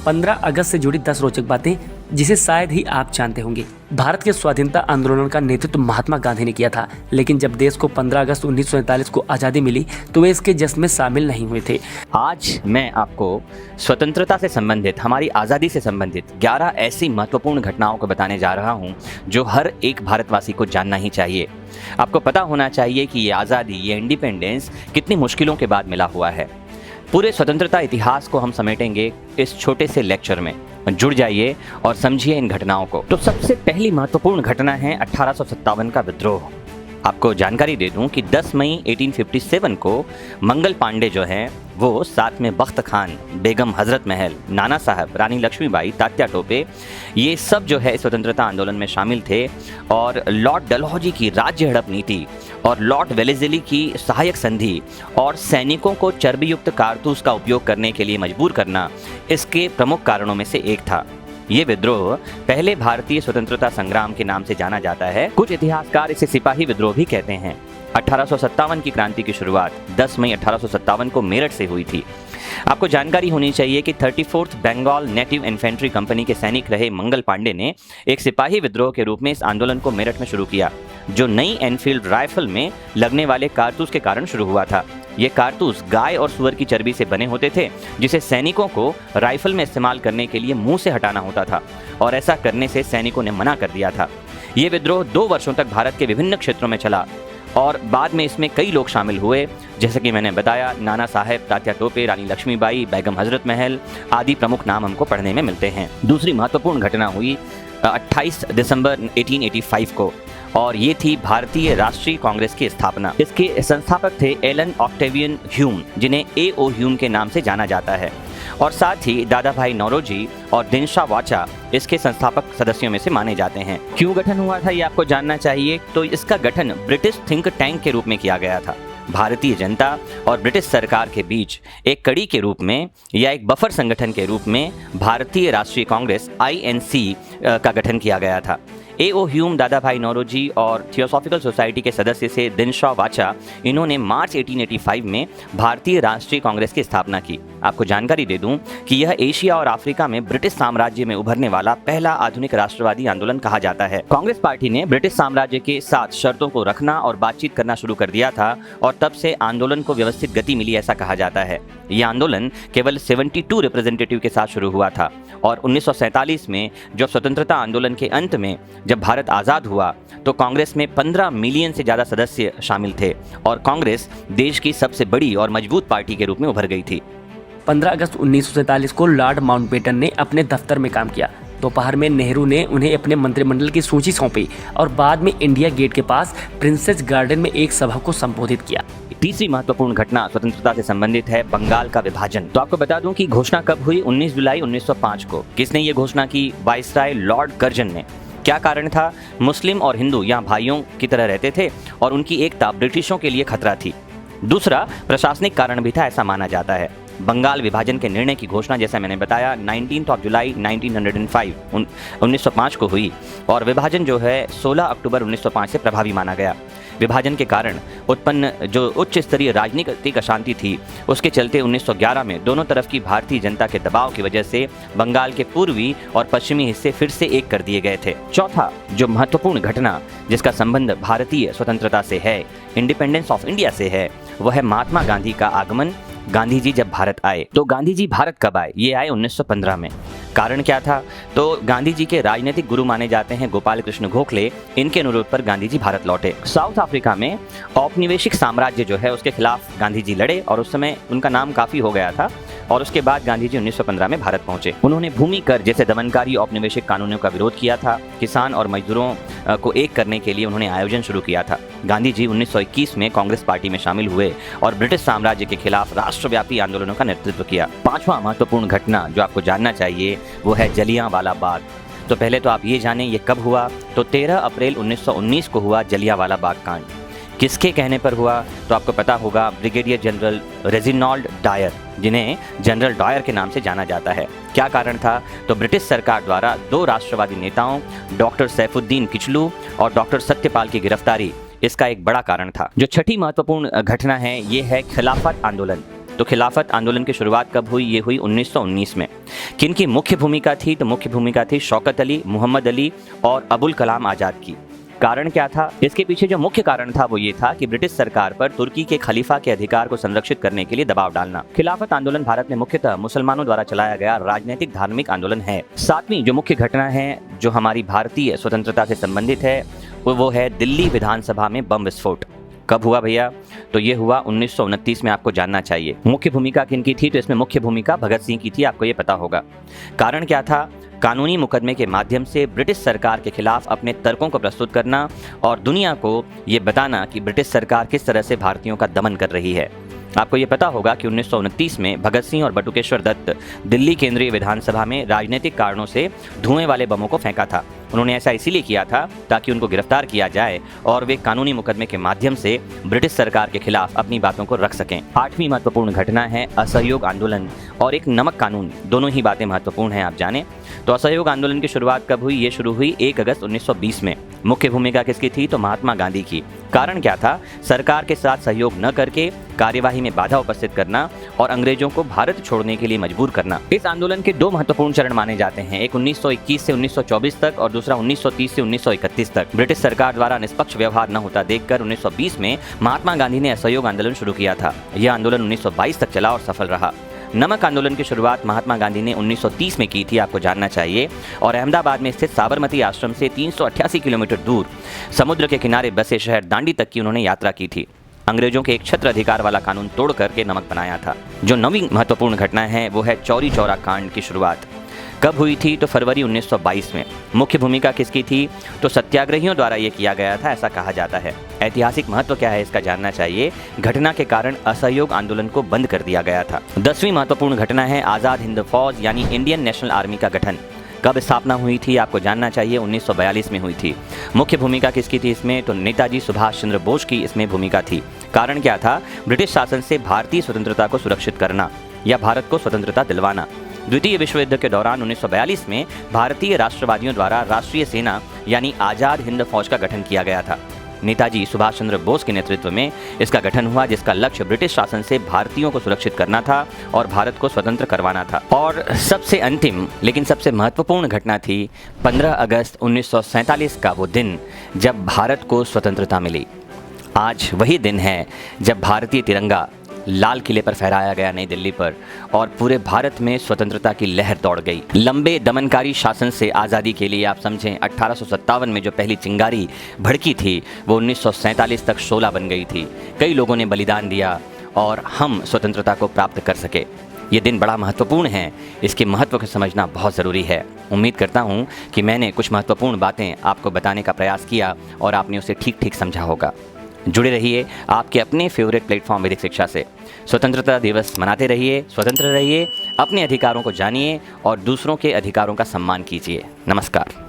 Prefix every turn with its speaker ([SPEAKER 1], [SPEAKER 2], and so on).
[SPEAKER 1] 15 अगस्त से जुड़ी 10 रोचक बातें जिसे शायद ही आप जानते होंगे। भारत के स्वाधीनता आंदोलन का नेतृत्व महात्मा गांधी ने किया था, लेकिन जब देश को 15 अगस्त 1947 को आज़ादी मिली तो वे इसके जश्न में शामिल नहीं हुए थे।
[SPEAKER 2] आज मैं आपको स्वतंत्रता से संबंधित, हमारी आज़ादी से संबंधित 11 ऐसी महत्वपूर्ण घटनाओं को बताने जा रहा हूं जो हर एक भारतवासी को जानना ही चाहिए। आपको पता होना चाहिए कि ये आज़ादी, ये इंडिपेंडेंस कितनी मुश्किलों के बाद मिला हुआ है। पूरे स्वतंत्रता इतिहास को हम समेटेंगे इस छोटे से लेक्चर में। जुड़ जाइए और समझिए इन घटनाओं को। तो सबसे पहली महत्वपूर्ण घटना है 1857 का विद्रोह। आपको जानकारी दे दूं कि 10 मई 1857 को मंगल पांडे जो हैं वो साथ में बख्त खान, बेगम हजरत महल, नाना साहब, रानी लक्ष्मीबाई, तात्या टोपे, ये सब जो है स्वतंत्रता आंदोलन में शामिल थे। और लॉर्ड डलहौजी की राज्य हड़प नीति और लॉर्ड वेलेज़ली की सहायक संधि और सैनिकों को चर्बीयुक्त कारतूस का उपयोग करने के लिए मजबूर करना इसके प्रमुख कारणों में से एक था। ये विद्रोह पहले भारतीय स्वतंत्रता संग्राम के नाम से जाना जाता है। कुछ इतिहासकार इसे सिपाही विद्रोह भी कहते हैं। 1857 की क्रांति की शुरुआत 10 मई 1857 को मेरठ से हुई थी। आपको जानकारी होनी चाहिए कि 34th Bengal native infantry company के सैनिक रहे मंगल पांडे ने एक सिपाही विद्रोह के रूप में इस आंदोलन को मेरठ में शुरू किया, जो नई एनफील्ड राइफल में लगने वाले कारतूस के कारण शुरू हुआ था। ये कारतूस गाय और सुअर की चर्बी से बने होते थे, जिसे सैनिकों को राइफल में इस्तेमाल करने के लिए मुंह से हटाना होता था, और ऐसा करने से सैनिकों ने मना कर दिया था। ये विद्रोह 2 वर्षों तक भारत के विभिन्न क्षेत्रों में चला और बाद में इसमें कई लोग शामिल हुए, जैसे कि मैंने बताया, नाना साहेब, तात्या टोपे, रानी लक्ष्मीबाई, बेगम हजरत महल आदि प्रमुख नाम हमको पढ़ने में मिलते हैं। दूसरी महत्वपूर्ण घटना हुई 28 दिसंबर 1885 को, और ये थी भारतीय राष्ट्रीय कांग्रेस की स्थापना। इसके संस्थापक थे एलन ऑक्टेवियन ह्यूम, जिन्हें A.O. ह्यूम के नाम से जाना जाता है, और साथ ही दादा भाई नौरोजी और दिनशा वाचा इसके संस्थापक सदस्यों में से माने जाते हैं। क्यों गठन हुआ था ये आपको जानना चाहिए। तो इसका गठन ब्रिटिश थिंक टैंक के रूप में किया गया था। भारतीय जनता और ब्रिटिश सरकार के बीच एक कड़ी के रूप में या एक बफर संगठन के रूप में भारतीय राष्ट्रीय कांग्रेस INC का गठन किया गया था। A.O. ह्यूम, दादा भाई नौरोजी और थियोसॉफिकल सोसाइटी के सदस्य से दिनशा वाचा, इन्होंने मार्च 1885 में भारतीय राष्ट्रीय कांग्रेस की स्थापना की। आपको जानकारी दे दूं कि यह एशिया और अफ्रीका में ब्रिटिश साम्राज्य में उभरने वाला पहला आधुनिक राष्ट्रवादी आंदोलन कहा जाता है। कांग्रेस पार्टी ने ब्रिटिश साम्राज्य के साथ शर्तों को रखना और बातचीत करना शुरू कर दिया था, और तब से आंदोलन को व्यवस्थित गति मिली, ऐसा कहा जाता है। यह आंदोलन केवल 72 रिप्रेजेंटेटिव के साथ शुरू हुआ था, और 1947 में जब स्वतंत्रता आंदोलन के अंत में जब भारत आज़ाद हुआ तो कांग्रेस में 15 मिलियन से ज़्यादा सदस्य शामिल थे, और कांग्रेस देश की सबसे बड़ी और मजबूत पार्टी के रूप में उभर गई थी।
[SPEAKER 1] 15 अगस्त 1947 को लॉर्ड माउंटबेटन ने अपने दफ्तर में काम किया। दोपहर में नेहरू ने उन्हें अपने मंत्रिमंडल की सूची सौंपी और बाद में इंडिया गेट के पास प्रिंसेस गार्डन में एक सभा को संबोधित किया।
[SPEAKER 2] तीसरी महत्वपूर्ण घटना स्वतंत्रता से संबंधित है बंगाल का विभाजन। तो आपको बता दूं कि घोषणा कब हुई, 19 जुलाई 1905 को। किसने ये घोषणा की? वाइसराय लॉर्ड कर्जन ने। क्या कारण था? मुस्लिम और हिंदू यहाँ भाइयों की तरह रहते थे और उनकी एकता ब्रिटिशों के लिए खतरा थी। दूसरा प्रशासनिक कारण भी था, ऐसा माना जाता है। बंगाल विभाजन के निर्णय की घोषणा, जैसा मैंने बताया, 19 जुलाई 1905 को हुई, और विभाजन जो है 16 अक्टूबर 1905 से प्रभावी माना गया। विभाजन के कारण उत्पन्न जो उच्च स्तरीय राजनीतिक अशांति थी, उसके चलते 1911 में दोनों तरफ की भारतीय जनता के दबाव की वजह से बंगाल के पूर्वी और पश्चिमी हिस्से फिर से एक कर दिए गए थे। चौथा जो महत्वपूर्ण घटना जिसका संबंध भारतीय स्वतंत्रता से है, इंडिपेंडेंस ऑफ इंडिया से है, वह है महात्मा गांधी का आगमन। गांधी जी जब भारत आए, तो गांधी जी भारत कब आए? ये आए 1915 में। कारण क्या था? तो गांधी जी के राजनीतिक गुरु माने जाते हैं गोपाल कृष्ण गोखले। इनके अनुरोध पर गांधी जी भारत लौटे। साउथ अफ्रीका में औपनिवेशिक साम्राज्य जो है उसके खिलाफ गांधी जी लड़े, और उस समय उनका नाम काफी हो गया था, और उसके बाद गांधी जी 1915 में भारत पहुंचे। उन्होंने भूमि कर जैसे दमनकारी औपनिवेशिक कानूनों का विरोध किया था। किसान और मजदूरों को एक करने के लिए उन्होंने आयोजन शुरू किया था। गांधी जी 1921 में कांग्रेस पार्टी में शामिल हुए और ब्रिटिश साम्राज्य के खिलाफ राष्ट्रव्यापी आंदोलनों का नेतृत्व किया। पांचवा महत्वपूर्ण घटना जो आपको जानना चाहिए वो है जलियांवाला बाग। तो पहले तो आप ये जानें ये कब हुआ। तो 13 अप्रैल 1919 को हुआ जलियांवाला बाग कांड। किसके कहने पर हुआ? तो आपको पता होगा, ब्रिगेडियर जनरल रेजिनाल्ड डायर, जिन्हें जनरल डायर के नाम से जाना जाता है। क्या कारण था? तो ब्रिटिश सरकार द्वारा 2 राष्ट्रवादी नेताओं डॉक्टर सैफुद्दीन किचलू और डॉक्टर सत्यपाल की गिरफ्तारी इसका एक बड़ा कारण था। जो छठी महत्वपूर्ण घटना है ये है खिलाफत आंदोलन। तो खिलाफत आंदोलन की शुरुआत कब हुई? ये हुई 1919 में। किन की मुख्य भूमिका थी? तो मुख्य भूमिका थी शौकत अली, मोहम्मद अली और अबुल कलाम आज़ाद की। कारण क्या था? इसके पीछे जो मुख्य कारण था वो ये था कि ब्रिटिश सरकार पर तुर्की के खलीफा के अधिकार को संरक्षित करने के लिए दबाव डालना। खिलाफत आंदोलन भारत में मुख्यतः मुसलमानों द्वारा चलाया गया राजनीतिक धार्मिक आंदोलन है। सातवीं जो मुख्य घटना है जो हमारी भारतीय स्वतंत्रता से संबंधित है वो है दिल्ली विधानसभा में बम विस्फोट। कब हुआ भैया? तो ये हुआ 1929 में, आपको जानना चाहिए। मुख्य भूमिका किनकी थी? तो इसमें मुख्य भूमिका भगत सिंह की थी, आपको ये पता होगा। कारण क्या था? कानूनी मुकदमे के माध्यम से ब्रिटिश सरकार के खिलाफ अपने तर्कों को प्रस्तुत करना और दुनिया को ये बताना कि ब्रिटिश सरकार किस तरह से भारतीयों का दमन कर रही है। आपको ये पता होगा कि 1929 में भगत सिंह और बटुकेश्वर दत्त दिल्ली केंद्रीय विधानसभा में राजनीतिक कारणों से धुएं वाले बमों को फेंका था। उन्होंने ऐसा इसीलिए किया था ताकि उनको गिरफ्तार किया जाए और वे कानूनी मुकदमे के माध्यम से ब्रिटिश सरकार के खिलाफ अपनी बातों को रख सकें। आठवीं महत्वपूर्ण घटना है असहयोग आंदोलन और एक नमक कानून। दोनों ही बातें महत्वपूर्ण हैं, आप जानें। तो असहयोग आंदोलन की शुरुआत कब हुई? ये शुरू हुई 1 अगस्त 1920 में। मुख्य भूमिका किसकी थी? तो महात्मा गांधी की। कारण क्या था? सरकार के साथ सहयोग न करके कार्यवाही में बाधा उपस्थित करना और अंग्रेजों को भारत छोड़ने के लिए मजबूर करना। इस आंदोलन के 2 महत्वपूर्ण चरण माने जाते हैं, एक 1921 से 1924 तक और दूसरा 1930 से 1931 तक। ब्रिटिश सरकार द्वारा निष्पक्ष व्यवहार न होता देखकर 1920 में महात्मा गांधी ने असहयोग आंदोलन शुरू किया था। यह आंदोलन 1922 तक चला और सफल रहा। नमक आंदोलन की शुरुआत महात्मा गांधी ने 1930 में की थी, आपको जानना चाहिए, और अहमदाबाद में स्थित साबरमती आश्रम से 388 किलोमीटर दूर समुद्र के किनारे बसे शहर दांडी तक की उन्होंने यात्रा की थी। अंग्रेजों के एक छत्र अधिकार वाला कानून तोड़ करके नमक बनाया था। जो नवीं महत्वपूर्ण घटना है वो है चौरी चौरा कांड की शुरुआत। कब हुई थी? तो फरवरी 1922 में। मुख्य भूमिका किसकी थी? तो सत्याग्रहियों द्वारा ये किया गया था, ऐसा कहा जाता है। ऐतिहासिक महत्व क्या है इसका जानना चाहिए। घटना के कारण असहयोग आंदोलन को बंद कर दिया गया था। 10वीं महत्वपूर्ण घटना है आज़ाद हिंद फौज यानी इंडियन नेशनल आर्मी का गठन। कब स्थापना हुई थी? आपको जानना चाहिए, 1942 में हुई थी। मुख्य भूमिका किसकी थी इसमें? तो नेताजी सुभाष चंद्र बोस की इसमें भूमिका थी। कारण क्या था? ब्रिटिश शासन से भारतीय स्वतंत्रता को सुरक्षित करना या भारत को स्वतंत्रता दिलवाना। द्वितीय विश्व युद्ध के दौरान 1942 में भारतीय राष्ट्रवादियों द्वारा राष्ट्रीय सेना यानी आज़ाद हिंद फौज का गठन किया गया था। नेताजी सुभाष चंद्र बोस के नेतृत्व में इसका गठन हुआ, जिसका लक्ष्य ब्रिटिश शासन से भारतीयों को सुरक्षित करना था और भारत को स्वतंत्र करवाना था। और सबसे अंतिम लेकिन सबसे महत्वपूर्ण घटना थी 15 अगस्त 1947 का वो दिन जब भारत को स्वतंत्रता मिली। आज वही दिन है जब भारतीय तिरंगा लाल किले पर फहराया गया नई दिल्ली पर और पूरे भारत में स्वतंत्रता की लहर दौड़ गई। लंबे दमनकारी शासन से आज़ादी के लिए आप समझें 1857 में जो पहली चिंगारी भड़की थी वो 1947 तक शोला बन गई थी। कई लोगों ने बलिदान दिया और हम स्वतंत्रता को प्राप्त कर सके। ये दिन बड़ा महत्वपूर्ण है, इसके महत्व को समझना बहुत ज़रूरी है। उम्मीद करता हूँ कि मैंने कुछ महत्वपूर्ण बातें आपको बताने का प्रयास किया और आपने उसे ठीक ठीक समझा होगा। जुड़े रहिए आपके अपने फेवरेट प्लेटफॉर्म वैदिक शिक्षा से। स्वतंत्रता दिवस मनाते रहिए, स्वतंत्र रहिए, अपने अधिकारों को जानिए और दूसरों के अधिकारों का सम्मान कीजिए। नमस्कार।